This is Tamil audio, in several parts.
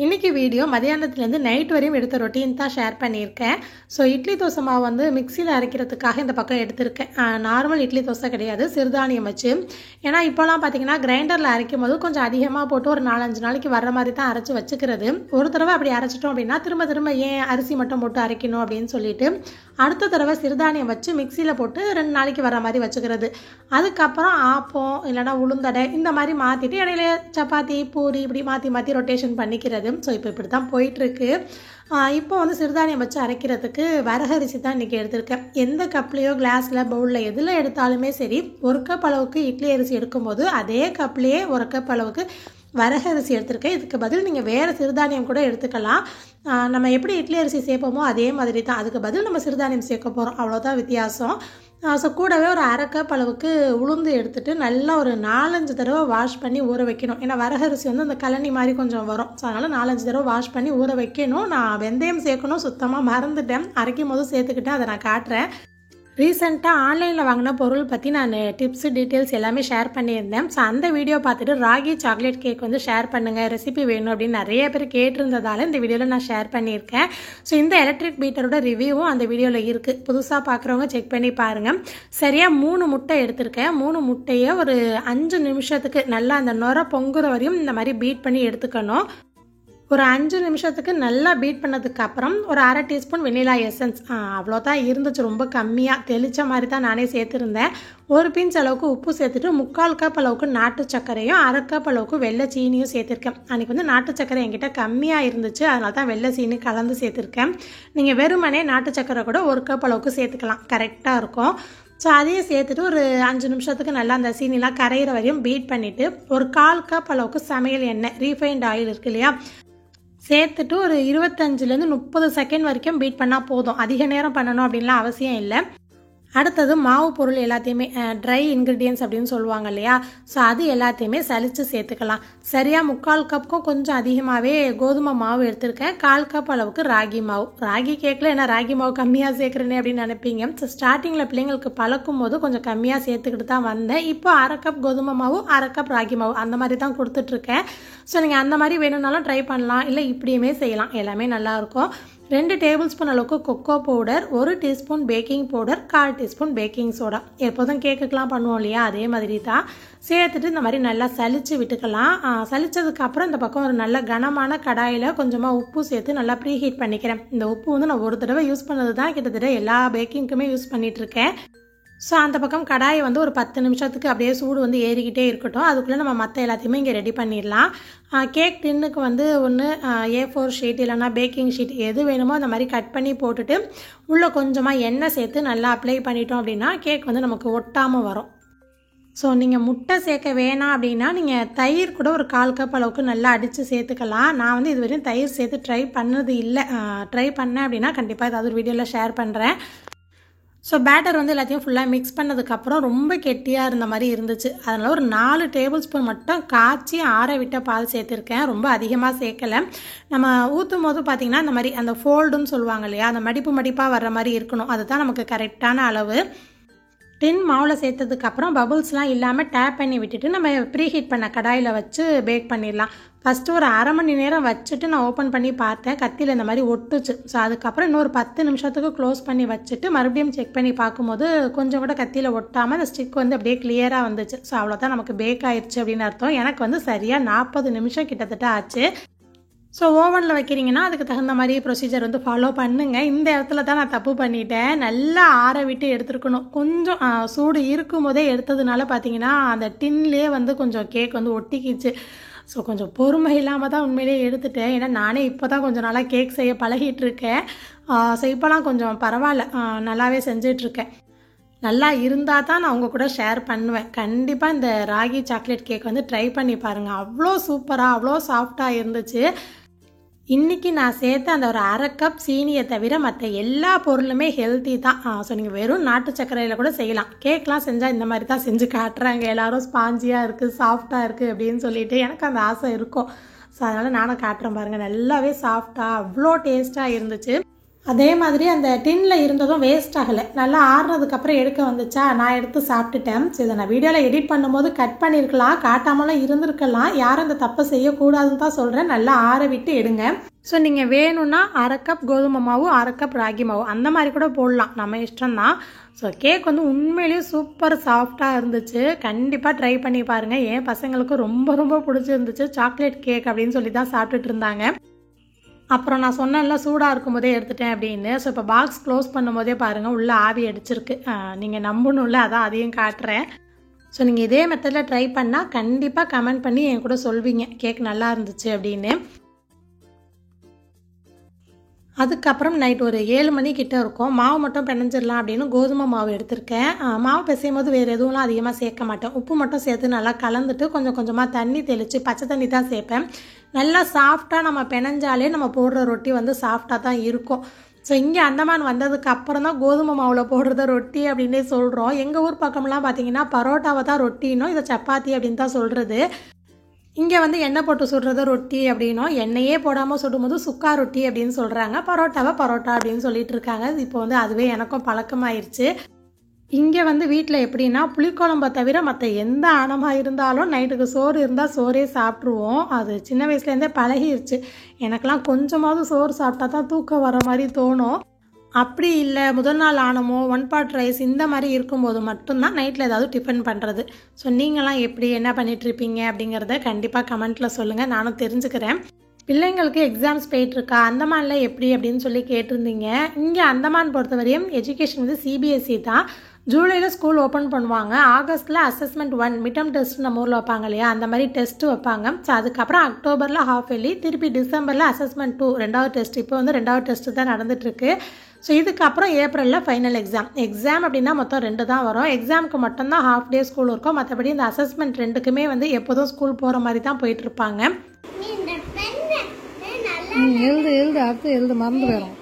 இன்றைக்கி வீடியோ மதியானத்துலேருந்து நைட் வரையும் எடுத்த ரொட்டீன் தான் ஷேர் பண்ணியிருக்கேன். ஸோ இட்லி தோசை மாவு வந்து மிக்சியில் அரைக்கிறதுக்காக இந்த பக்கம் எடுத்திருக்கேன். நார்மல் இட்லி தோசை கிடையாது, சிறுதானியம் வச்சு. ஏன்னா இப்போலாம் பார்த்தீங்கன்னா கிரைண்டரில் அரைக்கும் போது கொஞ்சம் அதிகமாக போட்டு ஒரு 4-5 நாளைக்கு வர்ற மாதிரி தான் அரைச்சி வச்சுக்கிறது. ஒரு தடவை அப்படி அரைச்சிட்டோம் அப்படின்னா திரும்ப ஏன் அரிசி மட்டும் போட்டு அரைக்கணும் அப்படின்னு சொல்லிட்டு அடுத்த தடவை சிறுதானியம் வச்சு மிக்சியில் போட்டு 2 நாளைக்கு வர மாதிரி வச்சுக்கிறது. அதுக்கப்புறம் ஆப்பம் இல்லைனா உளுந்தடை இந்த மாதிரி மாற்றிட்டு இடையில சப்பாத்தி பூரி இப்படி மாற்றி ரொட்டேஷன் பண்ணிக்கிறது. ஸோ இப்போ இப்படி தான் போயிட்டுருக்கு. இப்போ வந்து சிறுதானியம் வச்சு அரைக்கிறதுக்கு வரகரிசி தான் இன்றைக்கி எடுத்திருக்கேன். எந்த கப்லேயோ கிளாஸில் பவுலில் எதில் எடுத்தாலுமே சரி, 1 கப் அளவுக்கு இட்லி அரிசி எடுக்கும்போது அதே கப்லேயே 1 கப் அளவுக்கு வரகரிசி எடுத்திருக்கேன். இதுக்கு பதில் நீங்கள் வேறு சிறுதானியம் கூட எடுத்துக்கலாம். நம்ம எப்படி இட்லி அரிசி சேர்ப்போமோ அதே மாதிரி தான், அதுக்கு பதில் நம்ம சிறுதானியம் சேர்க்க போகிறோம், அவ்வளோதான் வித்தியாசம். ஸோ கூடவே ஒரு 1/2 கப் அளவுக்கு உளுந்து எடுத்துகிட்டு நல்லா ஒரு 4-5 தடவை வாஷ் பண்ணி ஊற வைக்கணும். ஏன்னா வரகரிசி வந்து அந்த கழனி மாதிரி கொஞ்சம் வரும். ஸோ அதனால் 4-5 தடவை வாஷ் பண்ணி ஊற வைக்கணும். நான் வெந்தயம் சேர்க்கணும் சுத்தமாக மறந்துட்டேன், அரைக்கும் போது சேர்த்துக்கிட்டேன், அதை நான் காட்டுறேன். ரீசெண்டாக ஆன்லைனில் வாங்கின பொருள் பற்றி நான் டிப்ஸு டீட்டெயில்ஸ் எல்லாமே ஷேர் பண்ணியிருந்தேன். ஸோ அந்த வீடியோ பார்த்துட்டு ராகி சாக்லேட் கேக் வந்து ஷேர் பண்ணுங்கள், ரெசிபி வேணும் அப்படின்னு நிறைய பேர் கேட்டிருந்ததால் இந்த வீடியோவில் நான் ஷேர் பண்ணியிருக்கேன். ஸோ இந்த எலக்ட்ரிக் பீட்டரோட ரிவ்யூவும் அந்த வீடியோவில் இருக்குது, புதுசாக பார்க்குறவங்க செக் பண்ணி பாருங்கள். சரியாக 3 முட்டை எடுத்திருக்கேன். 3 முட்டையை ஒரு 5 நிமிஷத்துக்கு நல்லா அந்த நுர பொங்குற வரையும் இந்த மாதிரி பீட் பண்ணி எடுத்துக்கணும். ஒரு 5 நிமிஷத்துக்கு நல்லா பீட் பண்ணதுக்கப்புறம் ஒரு 1/2 டீஸ்பூன் வெனிலா எசன்ஸ், அவ்வளோதான் இருந்துச்சு, ரொம்ப கம்மியாக தெளித்த மாதிரி தான் நானே சேர்த்துருந்தேன். ஒரு பிஞ்ச் அளவுக்கு உப்பு சேர்த்துட்டு 3/4 கப் அளவுக்கு நாட்டு சர்க்கரையும் 1/2 கப் அளவுக்கு வெள்ளை சீனியும் சேர்த்துருக்கேன். அன்றைக்கி வந்து நாட்டு சர்க்கரை என்கிட்ட கம்மியாக இருந்துச்சு, அதனால தான் வெள்ளை சீனி கலந்து சேர்த்துருக்கேன். நீங்கள் வெறுமனே நாட்டு சர்க்கரை கூட 1 கப் அளவுக்கு சேர்த்துக்கலாம், கரெக்டாக இருக்கும். ஸோ அதையும் சேர்த்துட்டு ஒரு 5 நிமிஷத்துக்கு நல்லா அந்த சீனிலாம் கரையிற வரையும் பீட் பண்ணிவிட்டு ஒரு 1/4 கப் அளவுக்கு சமையல் எண்ணெய் ரீஃபைண்ட் ஆயில் இருக்கு இல்லையா, சேர்த்துட்டு ஒரு 25லேருந்து 30 செகண்ட் வரைக்கும் பீட் பண்ணால் போதும். அதிக நேரம் பண்ணணும் அப்படின்லாம் அவசியம் இல்லை. அடுத்தது மாவு பொருள் எல்லாத்தையுமே ட்ரை இன்க்ரீடியன்ஸ் அப்படின்னு சொல்லுவாங்க இல்லையா, ஸோ அது எல்லாத்தையுமே சலித்து சேர்த்துக்கலாம். சரியாக 3/4 கப்புக்கும் கொஞ்சம் அதிகமாகவே கோதுமை மாவு எடுத்திருக்கேன். 1/4 கப் அளவுக்கு ராகி மாவு. ராகி கேக்கில் என்ன ராகி மாவு கம்மியாக சேர்க்குறேனே அப்படின்னு நினைப்பீங்க. ஸோ ஸ்டார்டிங்கில் பிள்ளைங்களுக்கு பழக்கும் போது கொஞ்சம் கம்மியாக சேர்த்துக்கிட்டு தான் வந்தேன். இப்போ 1/2 கப் கோதுமை மாவு 1/2 கப் ராகி மாவு அந்த மாதிரி தான் கொடுத்துட்ருக்கேன். ஸோ நீங்கள் அந்த மாதிரி வேணும்னாலும் ட்ரை பண்ணலாம், இல்லை இப்படியுமே செய்யலாம், எல்லாமே நல்லாயிருக்கும். 2 டேபிள் ஸ்பூன் அளவுக்கு cocoa powder, 1 teaspoon baking powder, 1/4 teaspoon baking soda, எப்போதும் கேக்குக்கெலாம் பண்ணுவோம் இல்லையா அதே மாதிரி தான் சேர்த்துட்டு இந்த மாதிரி நல்லா சலிச்சு விட்டுக்கலாம். சலிச்சதுக்கப்புறம் இந்த பக்கம் ஒரு நல்ல கனமான கடாயில் கொஞ்சமாக உப்பு சேர்த்து நல்லா ப்ரீ ஹீட் பண்ணிக்கிறேன். இந்த உப்பு வந்து நான் ஒரு தடவை யூஸ் பண்ணது தான், கிட்டத்தட்ட எல்லா பேக்கிங்க்குமே யூஸ் பண்ணிகிட்ருக்கேன். ஸோ அந்த பக்கம் கடாயை வந்து ஒரு 10 நிமிஷத்துக்கு அப்படியே சூடு வந்து ஏறிக்கிட்டே இருக்கட்டும். அதுக்குள்ளே நம்ம மற்ற எல்லாத்தையுமே இங்கே ரெடி பண்ணிடலாம். கேக் டின்னுக்கு வந்து ஒன்று A4 ஷீட் இல்லைனா பேக்கிங் ஷீட் எது வேணுமோ அந்த மாதிரி கட் பண்ணி போட்டுட்டு உள்ளே கொஞ்சமாக எண்ணெய் சேர்த்து நல்லா அப்ளை பண்ணிட்டோம் அப்படின்னா கேக் வந்து நமக்கு ஒட்டாமல் வரும். ஸோ நீங்கள் முட்டை சேர்க்க வேணாம் அப்படின்னா நீங்கள் தயிர் கூட ஒரு 1/4 கப் அளவுக்கு நல்லா அடித்து சேர்த்துக்கலாம். நான் வந்து இது வரையும் தயிர் சேர்த்து ட்ரை பண்ணது இல்லை. ட்ரை பண்ணேன் அப்படின்னா கண்டிப்பாக ஏதாவது ஒரு வீடியோவில் ஷேர் பண்ணுறேன். ஸோ பேட்டர் வந்து எல்லாத்தையும் ஃபுல்லாக மிக்ஸ் பண்ணதுக்கப்புறம் ரொம்ப கெட்டியாக இருந்த மாதிரி இருந்துச்சு. அதனால் ஒரு 4 டேபிள் ஸ்பூன் மட்டும் காய்ச்சி ஆற விட்ட பால் சேர்த்துருக்கேன், ரொம்ப அதிகமாக சேர்க்கலை. நம்ம ஊற்றும் போது பார்த்திங்கன்னா இந்த மாதிரி அந்த ஃபோல்டுன்னு சொல்லுவாங்க இல்லையா, அந்த மடிப்பாக வர்ற மாதிரி இருக்கணும், அதுதான் நமக்கு கரெக்டான அளவு. டின் மாவில் சேர்த்ததுக்கப்புறம் பபுள்ஸ்லாம் இல்லாமல் டேப் பண்ணி விட்டுட்டு நம்ம ப்ரீ ஹீட் பண்ண கடாயில் வச்சு பேக் பண்ணிடலாம். ஃபஸ்ட்டு ஒரு 1/2 மணி நேரம் வச்சுட்டு நான் ஓப்பன் பண்ணி பார்த்தேன், கத்தியில் இந்த மாதிரி ஒட்டுச்சு. ஸோ அதுக்கப்புறம் இன்னொரு 10 நிமிஷத்துக்கு க்ளோஸ் பண்ணி வச்சுட்டு மறுபடியும் செக் பண்ணி பார்க்கும்போது கொஞ்சம் கூட கத்தியில் ஒட்டாமல் அந்த ஸ்டிக் வந்து அப்படியே கிளியராக வந்துச்சு. ஸோ அவ்வளோதான், நமக்கு பேக் ஆயிடுச்சு அப்படின்னு அர்த்தம். எனக்கு வந்து சரியாக 40 நிமிஷம் கிட்டத்தட்ட ஆச்சு. ஸோ ஓவனில் வைக்கிறீங்கன்னா அதுக்கு தகுந்த மாதிரி ப்ரொசீஜர் வந்து ஃபாலோ பண்ணுங்கள். இந்த இடத்துல தான் நான் தப்பு பண்ணிட்டேன், நல்லா ஆற விட்டு எடுத்துருக்கணும். கொஞ்சம் சூடு இருக்கும் போதே எடுத்ததுனால பார்த்தீங்கன்னா அந்த டின்லேயே வந்து கொஞ்சம் கேக் வந்து ஒட்டிக்கிச்சு. ஸோ கொஞ்சம் பொறுமை இல்லாமல் தான் உண்மையிலேயே எடுத்துட்டேன். ஏன்னா நானே இப்போ தான் கொஞ்சம் நாளாக கேக் செய்ய பழகிட்டுருக்கேன். ஸோ இப்போலாம் கொஞ்சம் பரவாயில்ல, நல்லாவே செஞ்சிட்ருக்கேன். நல்லா இருந்தால் தான் நான் உங்கள் கூட ஷேர் பண்ணுவேன். கண்டிப்பாக இந்த ராகி சாக்லேட் கேக் வந்து ட்ரை பண்ணி பாருங்கள், அவ்வளோ சூப்பராக அவ்வளோ சாஃப்டாக இருந்துச்சு. இன்றைக்கி நான் சேர்த்த அந்த ஒரு 1/2 கப் சீனியை தவிர மற்ற எல்லா பொருளுமே ஹெல்த்தி தான். ஸோ நீங்கள் வெறும் நாட்டு சர்க்கரையில் கூட செய்யலாம். கேக்லாம் செஞ்சால் இந்த மாதிரி தான் செஞ்சு காட்டுறாங்க எல்லோரும், ஸ்பாஞ்சியாக இருக்குது சாஃப்டாக இருக்குது அப்படின்னு சொல்லிட்டு எனக்கு அந்த ஆசை இருக்கும். ஸோ அதனால் நானும் காட்டுறேன் பாருங்கள், நல்லாவே சாஃப்டாக அவ்வளோ டேஸ்ட்டாக இருந்துச்சு. அதே மாதிரி அந்த டின்னில் இருந்ததும் வேஸ்ட் ஆகலை, நல்லா ஆறுனதுக்கப்புறம் எடுக்க வந்துச்சா, நான் எடுத்து சாப்பிட்டுட்டேன். ஸோ இதை நான் வீடியோவில் எடிட் பண்ணும்போது கட் பண்ணியிருக்கலாம், காட்டாமலாம் இருந்திருக்கலாம். யாரும் அந்த தப்பை செய்யக்கூடாதுன்னு தான் சொல்கிறேன். நல்லா ஆற விட்டு எடுங்க. ஸோ நீங்கள் வேணும்னா 1/2 கப் கோதுமை மாவு, 1/2 கப் ராகி மாவு அந்த மாதிரி கூட போடலாம், நம்ம இஷ்டம்தான். ஸோ கேக் வந்து உண்மையிலேயே சூப்பர் சாஃப்டாக இருந்துச்சு. கண்டிப்பாக ட்ரை பண்ணி பாருங்கள். என் பசங்களுக்கு ரொம்ப ரொம்ப பிடிச்சிருந்துச்சு. சாக்லேட் கேக் அப்படின்னு சொல்லி தான் சாப்பிட்டுட்டு இருந்தாங்க. அப்புறம் நான் சொன்னேன்ல சூடாக இருக்கும் போதே எடுத்துட்டேன் அப்படின்னு. ஸோ இப்போ பாக்ஸ் க்ளோஸ் பண்ணும் போதே பாருங்கள் உள்ளே ஆவி அடிச்சிருக்கு. நீங்கள் நம்பணும்ல, அதான் அதையும் காட்டுறேன். ஸோ நீங்கள் இதே மெத்தடில் ட்ரை பண்ணால் கண்டிப்பாக கமெண்ட் பண்ணி என் கூட சொல்வீங்க கேக் நல்லா இருந்துச்சு அப்படின்னு. அதுக்கப்புறம் நைட் ஒரு 7 மணிக்கிட்ட இருக்கும். மாவு மட்டும் பிணைஞ்சிடலாம் அப்படின்னு கோதுமை மாவு எடுத்திருக்கேன். மாவு பிசையும் போது வேறு எதுவும்லாம் அதிகமாக சேர்க்க மாட்டேன். உப்பு மட்டும் சேர்த்து நல்லா கலந்துட்டு கொஞ்சம் கொஞ்சமாக தண்ணி தெளித்து, பச்சை தண்ணி தான் சேர்ப்பேன். நல்லா சாஃப்டாக நம்ம பிணைஞ்சாலே நம்ம போடுற ரொட்டி வந்து சாஃப்டாக தான் இருக்கும். ஸோ இங்கே அந்தமான் வந்ததுக்கு அப்புறம் தான் கோதுமை மாவில் போடுறத ரொட்டி அப்படின்னே சொல்கிறோம். எங்கள் ஊர் பக்கம்லாம் பார்த்திங்கன்னா பரோட்டாவை தான் ரொட்டினோம், இதை சப்பாத்தி அப்படின்னு தான் சொல்கிறது. இங்கே வந்து எண்ணெய் போட்டு சுடுறது ரொட்டி அப்படின்னும், எண்ணெயே போடாமல் சுடும்போது சுக்கா ரொட்டி அப்படின்னு சொல்கிறாங்க. பரோட்டாவை பரோட்டா அப்படின்னு சொல்லிட்டு இருக்காங்க. இப்போ வந்து அதுவே எனக்கும் பழக்கமாயிருச்சு. இங்கே வந்து வீட்டில் எப்படின்னா புளிக்குழம்பை தவிர மற்ற எந்த ஆணமாக இருந்தாலும் நைட்டுக்கு சோறு இருந்தால் சோறே சாப்பிட்ருவோம். அது சின்ன வயசுலேருந்தே பழகிருச்சு. எனக்கெல்லாம் கொஞ்சமாவது சோறு சாப்பிட்டா தான் தூக்கம் வர மாதிரி தோணும். அப்படி இல்லை முதல் நாள் ஆனமோ 1 பாட் ரைஸ் இந்த மாதிரி இருக்கும்போது மட்டும்தான் நைட்டில் ஏதாவது டிஃபன் பண்ணுறது. ஸோ நீங்களாம் எப்படி என்ன பண்ணிகிட்ருப்பீங்க அப்படிங்கிறத கண்டிப்பாக கமெண்ட்டில் சொல்லுங்கள், நானும் தெரிஞ்சுக்கிறேன். பிள்ளைங்களுக்கு எக்ஸாம்ஸ் போயிட்டுருக்கா, அந்தமானில் எப்படி அப்படின்னு சொல்லி கேட்டிருந்தீங்க. இங்கே அந்தமான் பொறுத்தவரையும் எஜுகேஷன் வந்து சிபிஎஸ்சி தான். ஜூலையில் ஸ்கூல் ஓப்பன் பண்ணுவாங்க. ஆகஸ்ட்டில் அசஸ்மெண்ட் 1 மிட்டம் டெஸ்ட் நம்ம ஊரில் வைப்பாங்க இல்லையா, அந்த மாதிரி டெஸ்ட்டு வைப்பாங்க. ஸோ அதுக்கப்புறம் அக்டோபரில் ஹாஃப் இயர்லி, திருப்பி டிசம்பரில் அசஸ்மெண்ட் 2 2வது டெஸ்ட். இப்போ வந்து 2வது டெஸ்ட்டு தான் நடந்துகிட்ருக்கு. ஸோ இதுக்கப்புறம் ஏப்ரலில் ஃபைனல் எக்ஸாம் அப்படின்னா மொத்தம் 2 தான் வரும். எக்ஸாமுக்கு மட்டும்தான் ஹாஃப் டே ஸ்கூல் இருக்கும். மற்றபடி இந்த அசஸ்மெண்ட் 2க்குமே வந்து எப்போதும் ஸ்கூல் போகிற மாதிரி தான் போயிட்டுருப்பாங்க. எழுது அடுத்து எழுது மறந்து போயிடும்.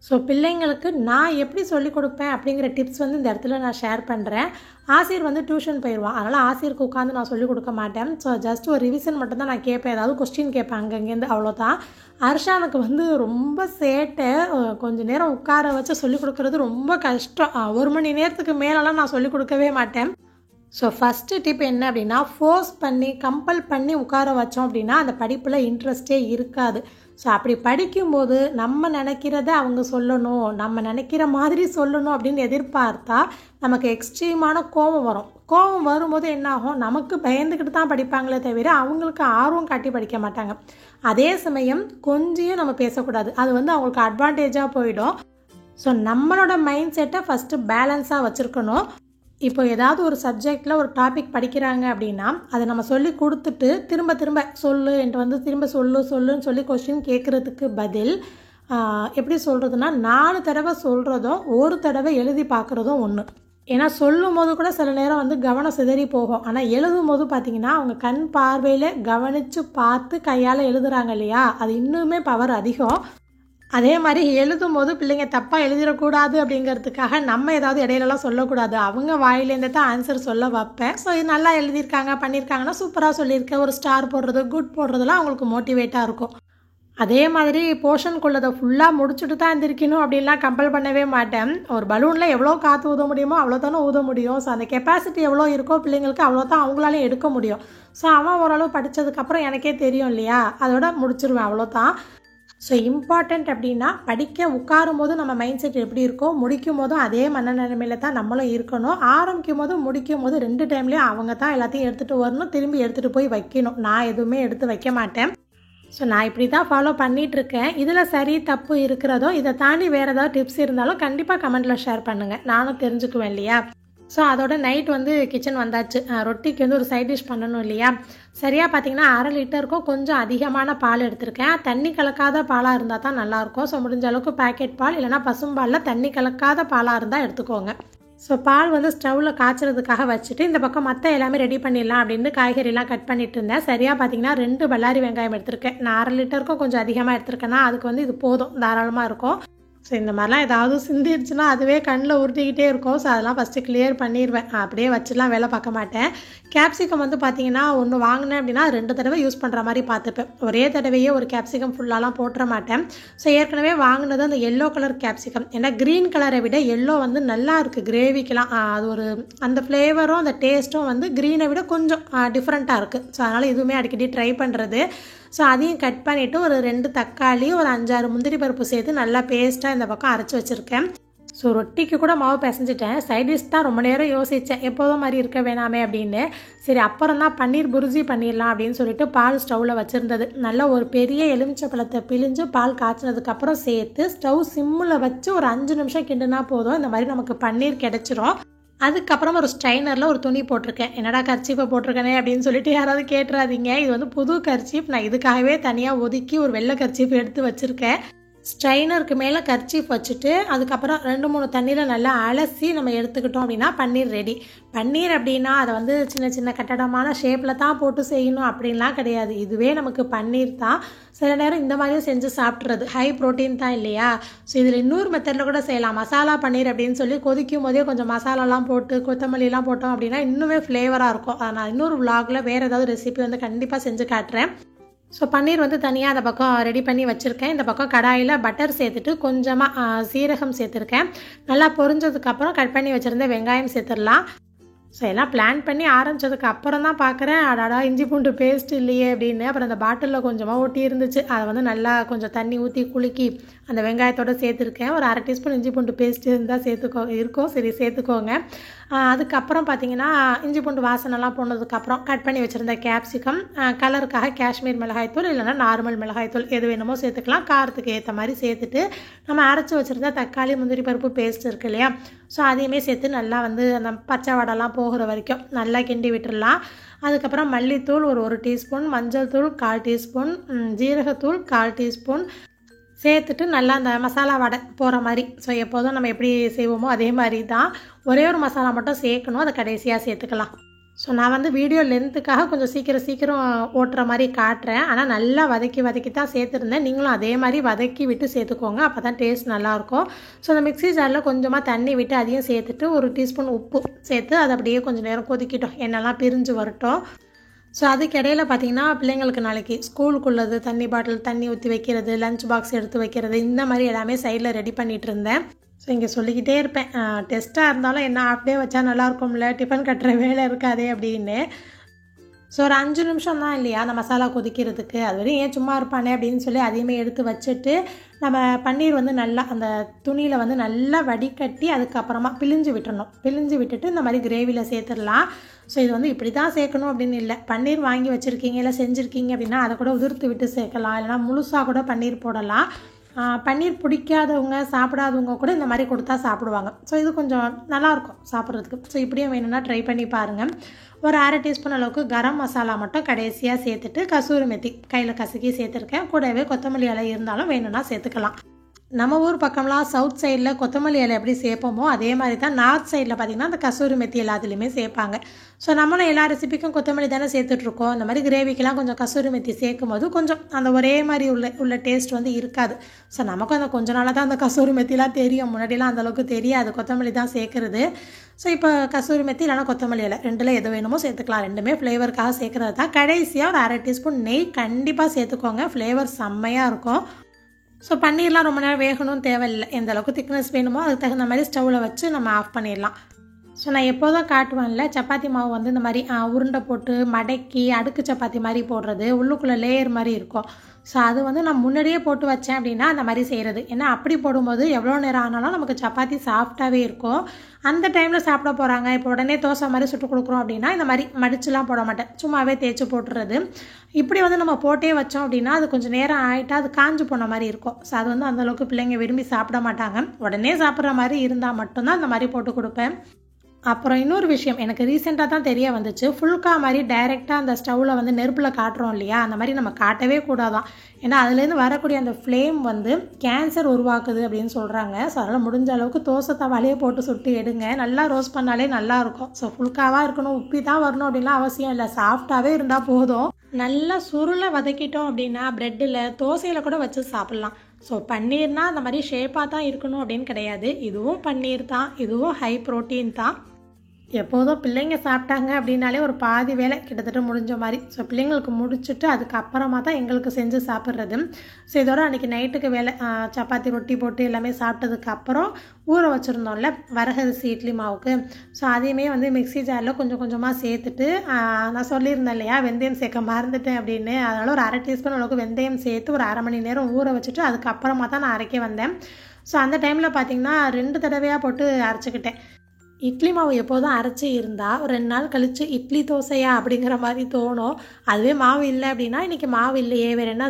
ஸோ பிள்ளைங்களுக்கு நான் எப்படி சொல்லிக் கொடுப்பேன் அப்படிங்கிற டிப்ஸ் வந்து இந்த இடத்துல நான் ஷேர் பண்ணுறேன். ஆசிரியர் வந்து டியூஷன் போயிடுவான், அதனால் ஆசிரியருக்கு உட்காந்து நான் சொல்லிக் கொடுக்க மாட்டேன். ஸோ ஜஸ்ட் ஒரு ரிவிஷன் மட்டும்தான் நான் கேட்பேன், ஏதாவது கொஸ்டின் கேட்பேன் அங்கங்கேருந்து, அவ்வளோதான். அர்ஷானுக்கு வந்து ரொம்ப சேட்டை. கொஞ்சம் நேரம் உட்கார வச்சு சொல்லிக் கொடுக்குறது ரொம்ப கஷ்டம். 1 மணி நேரத்துக்கு மேலெலாம் நான் சொல்லிக் கொடுக்கவே மாட்டேன். ஸோ ஃபஸ்ட்டு டிப் என்ன அப்படின்னா, ஃபோர்ஸ் பண்ணி கம்பல் பண்ணி உட்கார வச்சோம் அப்படின்னா அந்த படிப்பில் இன்ட்ரெஸ்டே இருக்காது. ஸோ அப்படி படிக்கும்போது நம்ம நினைக்கிறத அவங்க சொல்லணும், நம்ம நினைக்கிற மாதிரி சொல்லணும் அப்படின்னு எதிர்பார்த்தா நமக்கு எக்ஸ்ட்ரீமான கோபம் வரும். கோபம் வரும்போது என்னாகும், நமக்கு பயந்துக்கிட்டு தான் படிப்பாங்களே தவிர அவங்களுக்கு ஆர்வம் காட்டி படிக்க மாட்டாங்க. அதே சமயம் கொஞ்சம் நம்ம பேசக்கூடாது, அது வந்து அவங்களுக்கு அட்வான்டேஜாக போயிடும். ஸோ நம்மளோட மைண்ட் செட்டை ஃபஸ்ட்டு பேலன்ஸாக வச்சுருக்கணும். இப்போ ஏதாவது ஒரு சப்ஜெக்டில் ஒரு டாபிக் படிக்கிறாங்க அப்படின்னா அதை நம்ம சொல்லி கொடுத்துட்டு திரும்ப திரும்ப சொல்லு என்கிட்ட வந்து திரும்ப சொல்லுன்னு சொல்லி கொஸ்டின் கேட்குறதுக்கு பதில் எப்படி சொல்கிறதுனா 4 தடவை சொல்கிறதும் 1 தடவை எழுதி பார்க்குறதும் ஒன்று. ஏன்னா சொல்லும் போது கூட சில நேரம் வந்து கவனம் சிதறி போகும். ஆனால் எழுதும் போது பார்த்திங்கன்னா அவங்க கண் பார்வையில் கவனித்து பார்த்து கையால் எழுதுகிறாங்க இல்லையா, அது இன்னுமே பவர் அதிகம். அதே மாதிரி எழுதும் போது பிள்ளைங்க தப்பாக எழுதிடக்கூடாது அப்படிங்கிறதுக்காக நம்ம ஏதாவது இடையிலலாம் சொல்லக்கூடாது, அவங்க வாயிலேருந்து தான் ஆன்சர் சொல்ல வைப்பேன். ஸோ இது நல்லா எழுதியிருக்காங்க பண்ணியிருக்காங்கன்னா சூப்பராக சொல்லியிருக்கேன், ஒரு ஸ்டார் போடுறது குட் போடுறதுலாம் அவங்களுக்கு மோட்டிவேட்டாக இருக்கும். அதே மாதிரி போர்ஷனுக்குள்ளதை ஃபுல்லாக முடிச்சுட்டு தான் எந்திரிக்கணும் அப்படின்லாம் கம்பல் பண்ணவே மாட்டேன். ஒரு பலூனில் எவ்வளோ காற்று ஊத முடியுமோ அவ்வளோ தானே ஊத முடியும். ஸோ அந்த கெப்பாசிட்டி எவ்வளோ இருக்கோ பிள்ளைங்களுக்கு அவ்வளோ தான் அவங்களாலே எடுக்க முடியும். ஸோ அவன் ஓரளவு படித்ததுக்கப்புறம் எனக்கே தெரியும் இல்லையா, அதோட முடிச்சிருவேன், அவ்வளோதான். ஸோ இம்பார்ட்டண்ட் அப்படின்னா படிக்க உட்காரும் போது நம்ம மைண்ட் செட் எப்படி இருக்கோ முடிக்கும் போதும் அதே மனநிலைமையில தான் நம்மளும் இருக்கணும். ஆரம்பிக்கும் போதும் முடிக்கும் போது 2 டைம்லேயும் அவங்க தான் எல்லாத்தையும் எடுத்துகிட்டு வரணும், திரும்பி எடுத்துகிட்டு போய் வைக்கணும். நான் எதுவுமே எடுத்து வைக்க மாட்டேன். ஸோ நான் இப்படி தான் ஃபாலோ பண்ணிகிட்ருக்கேன். இதில் சரி தப்பு இருக்கிறதோ இதை தாண்டி வேறு ஏதாவது டிப்ஸ் இருந்தாலும் கண்டிப்பாக கமெண்ட்டில் ஷேர் பண்ணுங்கள், நானும் தெரிஞ்சுக்குவேன் இல்லையா. ஸோ அதோட நைட் வந்து கிச்சன் வந்தாச்சு. ரொட்டிக்கு வந்து ஒரு சைட் டிஷ் பண்ணணும் இல்லையா. சரியாக பார்த்தீங்கன்னா 1/2 லிட்டருக்கும் கொஞ்சம் அதிகமான பால் எடுத்திருக்கேன். தண்ணி கலக்காத பாலாக இருந்தால் தான் நல்லாயிருக்கும். ஸோ முடிஞ்ச அளவுக்கு பேக்கெட் பால் இல்லைனா பசும்பாலில் தண்ணி கலக்காத பாலாக இருந்தால் எடுத்துக்கோங்க. ஸோ பால் வந்து ஸ்டவ்வில் காய்ச்சறதுக்காக வச்சுட்டு இந்த பக்கம் மற்ற எல்லாமே ரெடி பண்ணிடலாம் அப்படின்னு காய்கறிலாம் கட் பண்ணிட்டு இருந்தேன். சரியாக பார்த்தீங்கன்னா 2 பல்லாரி வெங்காயம் எடுத்திருக்கேன். நான் 1/2 லிட்டருக்கும் கொஞ்சம் அதிகமாக எடுத்திருக்கேன்னா அதுக்கு வந்து இது போதும், தாராளமாக இருக்கும். ஸோ இந்த மாதிரிலாம் ஏதாவது சிந்திடுச்சுன்னா அதுவே கண்ணில் உருட்டிக்கிட்டே இருக்கும். ஸோ அதெல்லாம் ஃபஸ்ட்டு கிளியர் பண்ணிடுவேன், அப்படியே வச்சுலாம் வேலை பார்க்க மாட்டேன். கேப்சிகம் வந்து பார்த்தீங்கன்னா ஒன்று வாங்கினேன் அப்படின்னா 2 தடவை யூஸ் பண்ணுற மாதிரி பார்த்துப்பேன். ஒரே தடவையே ஒரு கேப்சிகம் ஃபுல்லாலாம் போட்டுற மாட்டேன். ஸோ ஏற்கனவே வாங்கினது அந்த எல்லோ கலர் கேப்சிகம். ஏன்னா க்ரீன் கலரை விட எல்லோ வந்து நல்லா இருக்குது கிரேவிக்கெலாம். அது ஒரு அந்த ஃப்ளேவரும் அந்த டேஸ்ட்டும் வந்து க்ரீனை விட கொஞ்சம் டிஃப்ரெண்ட்டாக இருக்குது. ஸோ அதனால் இதுவுமே அடிக்கடி ட்ரை பண்ணுறது. ஸோ அதையும் கட் பண்ணிவிட்டு ஒரு 2 தக்காளி, ஒரு 5-6 முந்திரி பருப்பு சேர்த்து நல்லா பேஸ்ட்டாக இந்த பக்கம் அரைச்சி வச்சுருக்கேன். ஸோ ரொட்டிக்கு கூட மாவு பிசைஞ்சிட்டேன். சைடிஷ் தான் ரொம்ப நேரம் யோசித்தேன், எப்போதும் மாதிரி இருக்க வேணாமே அப்படின்னு. சரி அப்புறம் தான் பன்னீர் புர்ஜி பண்ணிடலாம் அப்படின்னு சொல்லிட்டு பால் ஸ்டவ்வில் வச்சுருந்தது. நல்லா ஒரு பெரிய எலுமிச்சை பழத்தை பிழிஞ்சு பால் காய்ச்சினதுக்கப்புறம் சேர்த்து ஸ்டவ் சிம்மில் வச்சு ஒரு 5 நிமிஷம் கிண்டுனா போதும், இந்த மாதிரி நமக்கு பன்னீர் கிடச்சிரும். அதுக்கப்புறம் ஒரு ஸ்ட்ரைனரில் ஒரு துணி போட்டிருக்கேன். என்னடா கர்ச்சீப்பை போட்டிருக்கேனே அப்படின்னு சொல்லிட்டு யாராவது கேட்டுறாதீங்க. இது வந்து புது கர்ச்சீப். நான் இதுக்காகவே தனியாக ஒதுக்கி ஒரு வெள்ளை கர்ச்சீப் எடுத்து வச்சுருக்கேன். ஸ்ட்ரைனருக்கு மேலே கர்ச்சீப் வச்சுட்டு அதுக்கப்புறம் 2-3 தண்ணியில் நல்லா அலசி நம்ம எடுத்துக்கிட்டோம் அப்படின்னா பன்னீர் ரெடி. பன்னீர் அப்படின்னா அதை வந்து சின்ன சின்ன கட்டடமான ஷேப்பில் தான் போட்டு செய்யணும் அப்படின்லாம் கிடையாது. இதுவே நமக்கு பன்னீர் தான். சில நேரம் இந்த மாதிரியும் செஞ்சு சாப்பிட்றது ஹை ப்ரோட்டீன் தான் இல்லையா. ஸோ இதில் இன்னொரு மெத்தடில் கூட செய்யலாம். மசாலா பன்னீர் அப்படின்னு சொல்லி கொதிக்கும் போதே கொஞ்சம் மசாலாலாம் போட்டு கொத்தமல்லிலாம் போட்டோம் அப்படின்னா இன்னுமே ஃப்ளேவராக இருக்கும். அதை நான் இன்னொரு விலாகில் வேறு ஏதாவது ரெசிபி வந்து கண்டிப்பாக செஞ்சு காட்டுறேன். ஸோ பன்னீர் வந்து தனியாக அந்த பக்கம் ரெடி பண்ணி வச்சுருக்கேன். இந்த பக்கம் கடாயில் பட்டர் சேர்த்துட்டு கொஞ்சமாக சீரகம் சேர்த்துருக்கேன். நல்லா பொரிஞ்சதுக்கப்புறம் கட் பண்ணி வச்சுருந்த வெங்காயம் சேர்த்துடலாம். ஸோ எல்லாம் பிளான் பண்ணி ஆரம்பித்ததுக்கு அப்புறம் தான் பார்க்குறேன், அடாடா இஞ்சி பூண்டு பேஸ்ட் இல்லையே அப்படின்னு. அப்புறம் அந்த பாட்டிலில் கொஞ்சமாக ஒட்டி இருந்துச்சு. அதை வந்து நல்லா கொஞ்சம் தண்ணி ஊற்றி குலுக்கி அந்த வெங்காயத்தோடு சேர்த்துருக்கேன். ஒரு 1/2 டீஸ்பூன் இஞ்சி பூண்டு பேஸ்ட் இருந்தால் இருக்கும், சரி சேர்த்துக்கோங்க. அதுக்கப்புறம் பார்த்தீங்கன்னா இஞ்சி பூண்டு வாசனைலாம் போனதுக்கப்புறம் கட் பண்ணி வச்சுருந்த கேப்சிகம், கலருக்காக காஷ்மீர் மிளகாய்த்தூள் இல்லைனா நார்மல் மிளகாய்த்தூள் எது வேணுமோ சேர்த்துக்கலாம். காரத்துக்கு ஏற்ற மாதிரி சேர்த்துட்டு நம்ம அரைச்சி வச்சுருந்த தக்காளி முந்திரி பருப்பு பேஸ்ட் இருக்கு இல்லையா, ஸோ அதையுமே சேர்த்து நல்லா வந்து அந்த பச்சை வடைலாம் போகிற வரைக்கும் நல்லா கிண்டி விட்டுடலாம். அதுக்கப்புறம் மல்லித்தூள் ஒரு 1 டீஸ்பூன், மஞ்சள் தூள் 1/4 டீஸ்பூன், ஜீரகத்தூள் 1/4 டீஸ்பூன் சேர்த்துட்டு நல்லா அந்த மசாலா வடை போகிற மாதிரி. ஸோ எப்போதும் நம்ம எப்படி செய்வோமோ அதே மாதிரி தான். ஒரே ஒரு மசாலா மட்டும் சேர்க்கணும், அதை கடைசியாக சேர்த்துக்கலாம். ஸோ நான் வந்து வீடியோ லென்த்துக்காக கொஞ்சம் சீக்கிரம் ஓட்டுற மாதிரி காட்டுறேன். ஆனால் நல்லா வதக்கி தான் சேர்த்துருந்தேன். நீங்களும் அதே மாதிரி வதக்கி விட்டு சேர்த்துக்கோங்க, அப்போ தான் டேஸ்ட் நல்லாயிருக்கும். ஸோ அந்த மிக்ஸி ஜாரில் கொஞ்சமாக தண்ணி விட்டு அதையும் சேர்த்துட்டு 1 டீஸ்பூன் உப்பு சேர்த்து அதை அப்படியே கொஞ்சம் நேரம் கொதிக்கிட்டோம், எண்ணெய்லாம் பிரிஞ்சு வரட்டும். ஸோ அதுக்கு இடையில பார்த்திங்கன்னா பிள்ளைங்களுக்கு நாளைக்கு ஸ்கூலுக்குள்ளது தண்ணி பாட்டில் தண்ணி ஊற்றி வைக்கிறது, லஞ்ச் பாக்ஸ் எடுத்து வைக்கிறது, இந்த மாதிரி எல்லாமே சைடில் ரெடி பண்ணிகிட்டு இருந்தேன். ஸோ இங்கே சொல்லிக்கிட்டே இருப்பேன், டெஸ்ட்டாக இருந்தாலும் என்ன ஆஃப் டே வச்சா நல்லாயிருக்கும்ல, டிஃபன் கட்டுற வேலை இருக்காதே அப்படின்னு. ஸோ ஒரு 5 நிமிஷம் தான் இல்லையா அந்த மசாலா கொதிக்கிறதுக்கு, அது வரையும் ஏன் சும்மா இருப்பானே அப்படின்னு சொல்லி அதையுமே எடுத்து வச்சுட்டு நம்ம பன்னீர் வந்து நல்லா அந்த துணியில் வந்து நல்லா வடிகட்டி அதுக்கப்புறமா பிழிஞ்சு விட்டுறணும். பிழிஞ்சு விட்டுட்டு இந்த மாதிரி கிரேவியில் சேர்த்துடலாம். ஸோ இது வந்து இப்படி தான் சேர்க்கணும் அப்படின்னு இல்லை. பன்னீர் வாங்கி வச்சுருக்கீங்க இல்லை செஞ்சுருக்கீங்க அப்படின்னா அதை கூட உதிர்த்து விட்டு சேர்க்கலாம், இல்லைனா முழுசாக கூட பன்னீர் போடலாம். பன்னீர் பிடிக்காதவங்க சாப்பிடாதவங்க கூட இந்த மாதிரி கொடுத்தா சாப்பிடுவாங்க. ஸோ இது கொஞ்சம் நல்லாயிருக்கும் சாப்பிட்றதுக்கு. ஸோ இப்படியும் வேணும்னா ட்ரை பண்ணி பாருங்கள். ஒரு 1/2 டீஸ்பூன் அளவுக்கு கரம் மசாலா மட்டும் கடைசியாக சேர்த்துட்டு கசூரி மெத்தி கையில் கசக்கி சேர்த்துருக்கேன். கூடவே கொத்தமல்லி இலை இருந்தாலும் வேணும்னா சேர்த்துக்கலாம். நம்ம ஊர் பக்கம்லாம் சவுத் சைடில் கொத்தமல்லி இலை எப்படி சேர்ப்போமோ அதே மாதிரி தான் நார்த் சைடில் பார்த்திங்கன்னா அந்த கசூரி மெத்தி எல்லாத்துலேயுமே சேர்ப்பாங்க. ஸோ நம்மளும் எல்லா ரெசிபிக்கும் கொத்தமல்லி தானே சேர்த்துட்ருக்கோம். இந்த மாதிரி கிரேவிக்கெலாம் கொஞ்சம் கசூரி மெத்தி சேர்க்கும் போது கொஞ்சம் அந்த ஒரே மாதிரி உள்ள டேஸ்ட் வந்து இருக்காது. ஸோ நமக்கும் அந்த கொஞ்ச நாளாக தான் அந்த கசூரி மெத்திலாம் தெரியும், முன்னாடிலாம் அந்தளவுக்கு தெரியாது, கொத்தமல்லி தான் சேர்க்குறது. ஸோ இப்போ கசூரி மெத்தி இல்லைனா கொத்தமல்லி இலை ரெண்டில் எது வேணுமோ சேர்த்துக்கலாம். ரெண்டுமே ஃப்ளேவருக்காக சேர்க்குறது தான். கடைசியாக ஒரு 1/2 டீஸ்பூன் நெய் கண்டிப்பாக சேர்த்துக்கோங்க, ஃப்ளேவர் செம்மையாக இருக்கும். ஸோ பன்னீர்லாம் ரொம்ப நேரம் வேகணும்னு தேவையில்லை, எந்த அளவுக்கு திக்னஸ் வேணுமோ அதுக்கு தகுந்த மாதிரி ஸ்டவ்வில் வச்சு நம்ம ஆஃப் பண்ணிடலாம். ஸோ நான் எப்போதும் காட்டுவேன்ல சப்பாத்தி மாவு வந்து இந்த மாதிரி உருண்டை போட்டு மடக்கி அடுக்கு சப்பாத்தி மாதிரி போடுறது, உள்ளுக்குள்ளே லேயர் மாதிரி இருக்கும். ஸோ அது வந்து நான் முன்னாடியே போட்டு வச்சேன் அப்படின்னா அந்த மாதிரி செய்கிறது. ஏன்னா அப்படி போடும்போது எவ்வளோ நேரம் ஆனாலும் நமக்கு சப்பாத்தி சாஃப்டாகவே இருக்கும். அந்த டைமில் சாப்பிட போகிறாங்க, இப்போ உடனே தோசை மாதிரி சுட்டு கொடுக்குறோம் அப்படின்னா இந்த மாதிரி மடிச்சுலாம் போட மாட்டேன், சும்மாவே தேய்ச்சி போட்டுறது. இப்படி வந்து நம்ம போட்டே வச்சோம் அப்படின்னா அது கொஞ்சம் நேரம் ஆகிட்டா அது காஞ்சு போன மாதிரி இருக்கும். ஸோ அது வந்து அந்தளவுக்கு பிள்ளைங்க விரும்பி சாப்பிட மாட்டாங்க. உடனே சாப்பிட்ற மாதிரி இருந்தால் மட்டும்தான் அந்த மாதிரி போட்டு கொடுப்பேன். அப்புறம் இன்னொரு விஷயம் எனக்கு ரீசெண்டாக தான் தெரிய வந்துச்சு. ஃபுல்கா மாதிரி டைரெக்டாக அந்த ஸ்டவ்வில் வந்து நெருப்பில் காட்டுறோம் இல்லையா, அந்த மாதிரி நம்ம காட்டவே கூடாதான். ஏன்னா அதுலேருந்து வரக்கூடிய அந்த ஃப்ளேம் வந்து கேன்சர் உருவாக்குது அப்படின்னு சொல்கிறாங்க. ஸோ அதனால் முடிஞ்ச அளவுக்கு தோசை தவாலையே போட்டு சுட்டு எடுங்க. நல்லா ரோஸ்ட் பண்ணாலே நல்லாயிருக்கும். ஸோ ஃபுல்காவாக இருக்கணும், உப்பி தான் வரணும் அப்படின்லாம் அவசியம் இல்லை. சாஃப்டாகவே இருந்தால் போதும். நல்லா சுருளை வதக்கிட்டோம் அப்படின்னா ப்ரெட்டில் தோசையில் கூட வச்சு சாப்பிட்லாம். ஸோ பன்னீர்னால் அந்த மாதிரி ஷேப்பாக தான் இருக்கணும் அப்படின்னு கிடையாது. இதுவும் பன்னீர் தான், இதுவும் ஹை ப்ரோட்டீன் தான். எப்போதும் பிள்ளைங்க சாப்பிட்டாங்க அப்படின்னாலே ஒரு பாதி வேலை கிட்டத்தட்ட முடிஞ்ச மாதிரி. ஸோ பிள்ளைங்களுக்கு முடிச்சுட்டு அதுக்கப்புறமா தான் எங்களுக்கு செஞ்சு சாப்பிட்றது. ஸோ இதோட அன்றைக்கி நைட்டுக்கு வேலை சப்பாத்தி ரொட்டி போட்டு எல்லாமே சாப்பிட்டதுக்கப்புறம் ஊற வச்சுருந்தோம்ல வரகரிசி இட்லி மாவுக்கு. ஸோ அதையுமே வந்து மிக்ஸி ஜாரில் கொஞ்சம் கொஞ்சமாக சேர்த்துட்டு நான் சொல்லியிருந்தேன் இல்லையா வெந்தயம் சேர்க்க மறந்துட்டேன் அப்படின்னு. அதனால் ஒரு 1/2 டீஸ்பூன் அளவுக்கு வெந்தயம் சேர்த்து ஒரு 1/2 மணி நேரம் ஊற வச்சுட்டு அதுக்கப்புறமா தான் நான் அரைக்க வந்தேன். ஸோ அந்த டைமில் பார்த்திங்கன்னா 2 தடவையாக போட்டு அரைச்சிக்கிட்டேன். இட்லி மாவு எப்போதும் அரைச்சி இருந்தால் 2 நாள் கழித்து இட்லி தோசையா அப்படிங்கிற மாதிரி தோணும். அதுவே மாவு இல்லை அப்படின்னா இன்றைக்கி மாவு இல்லையே வேறு என்ன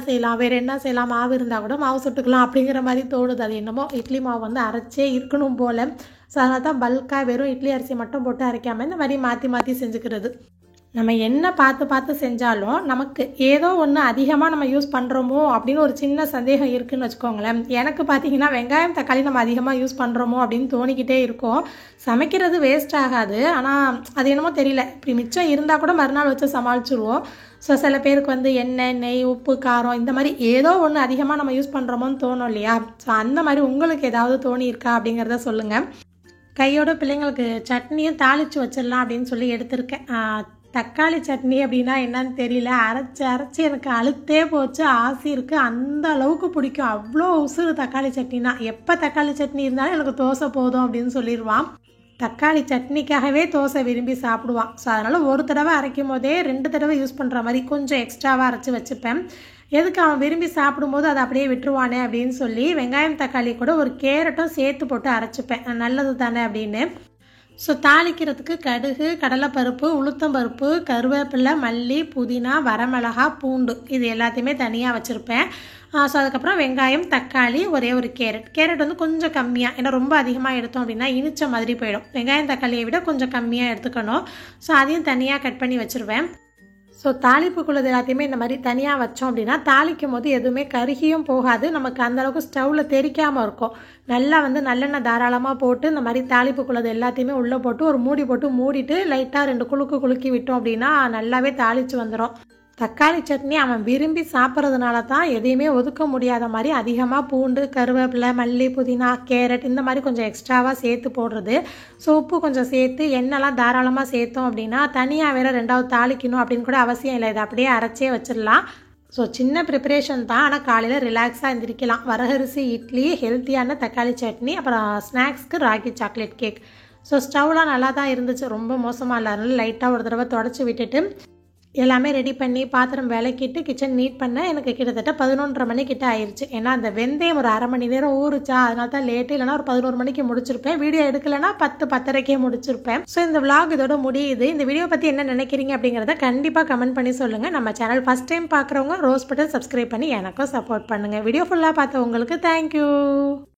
செய்யலாம் மாவு இருந்தால் கூட மாவு சுட்டுக்கலாம் அப்படிங்கிற மாதிரி தோணுது. அது என்னமோ இட்லி மாவு வந்து அரைச்சே இருக்கணும் போல். ஸோ அதனால தான் பல்காக வெறும் இட்லி அரிசி மட்டும் போட்டு அரைக்காமல் இந்த மாதிரி மாற்றி மாற்றி செஞ்சுக்கிறது. நம்ம என்ன பார்த்து செஞ்சாலும் நமக்கு ஏதோ ஒன்று அதிகமாக நம்ம யூஸ் பண்ணுறோமோ அப்படின்னு ஒரு சின்ன சந்தேகம் இருக்குதுன்னு வச்சுக்கோங்களேன். எனக்கு பார்த்தீங்கன்னா வெங்காயம் தக்காளி நம்ம அதிகமாக யூஸ் பண்ணுறோமோ அப்படின்னு தோணிக்கிட்டே இருக்கும். சமைக்கிறது வேஸ்ட் ஆகாது, ஆனால் அது என்னமோ தெரியல, இப்படி மிச்சம் இருந்தால் கூட மறுநாள் வச்சு சமாளிச்சுருவோம். ஸோ சில பேருக்கு வந்து எண்ணெய் நெய் உப்பு காரம் இந்த மாதிரி ஏதோ ஒன்று அதிகமாக நம்ம யூஸ் பண்ணுறோமோன்னு தோணும் இல்லையா. ஸோ அந்த மாதிரி உங்களுக்கு ஏதாவது தோணியிருக்கா அப்படிங்கிறத சொல்லுங்கள். கையோட பிள்ளைங்களுக்கு சட்னியும் தாளித்து வச்சிடலாம் அப்படின்னு சொல்லி எடுத்திருக்கேன். தக்காளி சட்னி அப்படின்னா என்னன்னு தெரியல, அரைச்சி எனக்கு அழுத்தே போச்சு. ஆசை இருக்குது, அந்த அளவுக்கு பிடிக்கும். அவ்வளோ உசுறு தக்காளி சட்னினா. எப்போ தக்காளி சட்னி இருந்தாலும் எனக்கு தோசை போதும் அப்படின்னு சொல்லிடுவான். தக்காளி சட்னிக்காகவே தோசை விரும்பி சாப்பிடுவான். ஸோ அதனால் ஒரு தடவை அரைக்கும் போதே 2 தடவை யூஸ் பண்ணுற மாதிரி கொஞ்சம் எக்ஸ்ட்ராவாக அரைச்சி வச்சுப்பேன். எதுக்கு அவன் விரும்பி சாப்பிடும்போது அதை அப்படியே விட்டுருவானே அப்படின்னு சொல்லி வெங்காயம் தக்காளி கூட ஒரு கேரட்டும் சேர்த்து போட்டு அரைச்சிப்பேன். நல்லது தானே அப்படின்னு. ஸோ தாளிக்கிறதுக்கு கடுகு கடலைப்பருப்பு உளுத்தம்பருப்பு கருவேப்பிலை மல்லி புதினா வரமிளகா பூண்டு இது எல்லாத்தையுமே தனியாக வச்சுருப்பேன். ஸோ அதுக்கப்புறம் வெங்காயம் தக்காளி ஒரே ஒரு கேரட் வந்து கொஞ்சம் கம்மியாக, ஏன்னா ரொம்ப அதிகமாக எடுத்தோம் அப்படின்னா இனிச்ச மாதிரி போயிடும். வெங்காயம் தக்காளியை விட கொஞ்சம் கம்மியாக எடுத்துக்கணும். ஸோ அதையும் தனியாக கட் பண்ணி வச்சுருவேன். ஸோ தாளிப்புக்குள்ளது எல்லாத்தையுமே இந்த மாதிரி தனியாக வச்சோம் அப்படின்னா தாளிக்கும் போது எதுவுமே கருகியும் போகாது, நமக்கு அந்தளவுக்கு ஸ்டவ்வில் தெரிக்காமல் இருக்கும். நல்லா வந்து நல்லெண்ணெய் தாராளமாக போட்டு இந்த மாதிரி தாளிப்புக்குள்ளது எல்லாத்தையுமே உள்ளே போட்டு ஒரு மூடி போட்டு மூடிட்டு லைட்டாக 2 குலுக்கி விட்டோம் அப்படின்னா நல்லாவே தாளித்து வந்துடும். தக்காளி சட்னி அவன் விரும்பி சாப்பிட்றதுனால தான் எதையுமே ஒதுக்க முடியாத மாதிரி அதிகமாக பூண்டு கருவேப்பிலை மல்லி புதினா கேரட் இந்த மாதிரி கொஞ்சம் எக்ஸ்ட்ராவாக சேர்த்து போடுறது. ஸோ உப்பு கொஞ்சம் சேர்த்து எண்ணெய்லாம் தாராளமாக சேர்த்தோம் அப்படின்னா தனியாக வேறு 2வது தாளிக்கணும் அப்படின்னு கூட அவசியம் இல்லை. இதை அப்படியே அரைச்சே வச்சிடலாம். ஸோ சின்ன ப்ரிப்பரேஷன் தான், ஆனால் காலையில் ரிலாக்ஸாக எழுந்திரிக்கலாம். வரகரிசி இட்லி ஹெல்த்தியான தக்காளி சட்னி அப்புறம் ஸ்நாக்ஸ்க்கு ராகி சாக்லேட் கேக். ஸோ ஸ்டவ்லாம் நல்லா தான் இருந்துச்சு, ரொம்ப மோசமாக இல்லை. அதனால லைட்டாக ஒரு தடவை தொடச்சி விட்டுட்டு எல்லாமே ரெடி பண்ணி பாத்திரம் விளக்கிட்டு கிச்சன் நீட் பண்ண எனக்கு கிட்டத்தட்ட 11:30 மணி கிட்ட ஆயிடுச்சு. ஏன்னா அந்த வெந்தயம் ஒரு 1/2 மணி நேரம் ஊறுச்சா, அதனால தான் லேட்டு. இல்லைனா ஒரு 11 மணிக்கு முடிச்சிருப்பேன். வீடியோ எடுக்கலைன்னா 10-10:30 முடிச்சிருப்பேன். ஸோ இந்த vlog இதோட முடியுது. இந்த வீடியோ பற்றி என்ன நினைக்கிறீங்க அப்படிங்கிறத கண்டிப்பாக கமெண்ட் பண்ணி சொல்லுங்கள். நம்ம சேனல் ஃபஸ்ட் டைம் பார்க்குறவங்க ரோஸ் பட்டன் சப்ஸ்கிரைப் பண்ணி எனக்கும் சப்போர்ட் பண்ணுங்கள். வீடியோ ஃபுல்லாக பார்த்த உங்களுக்கு தேங்க்யூ.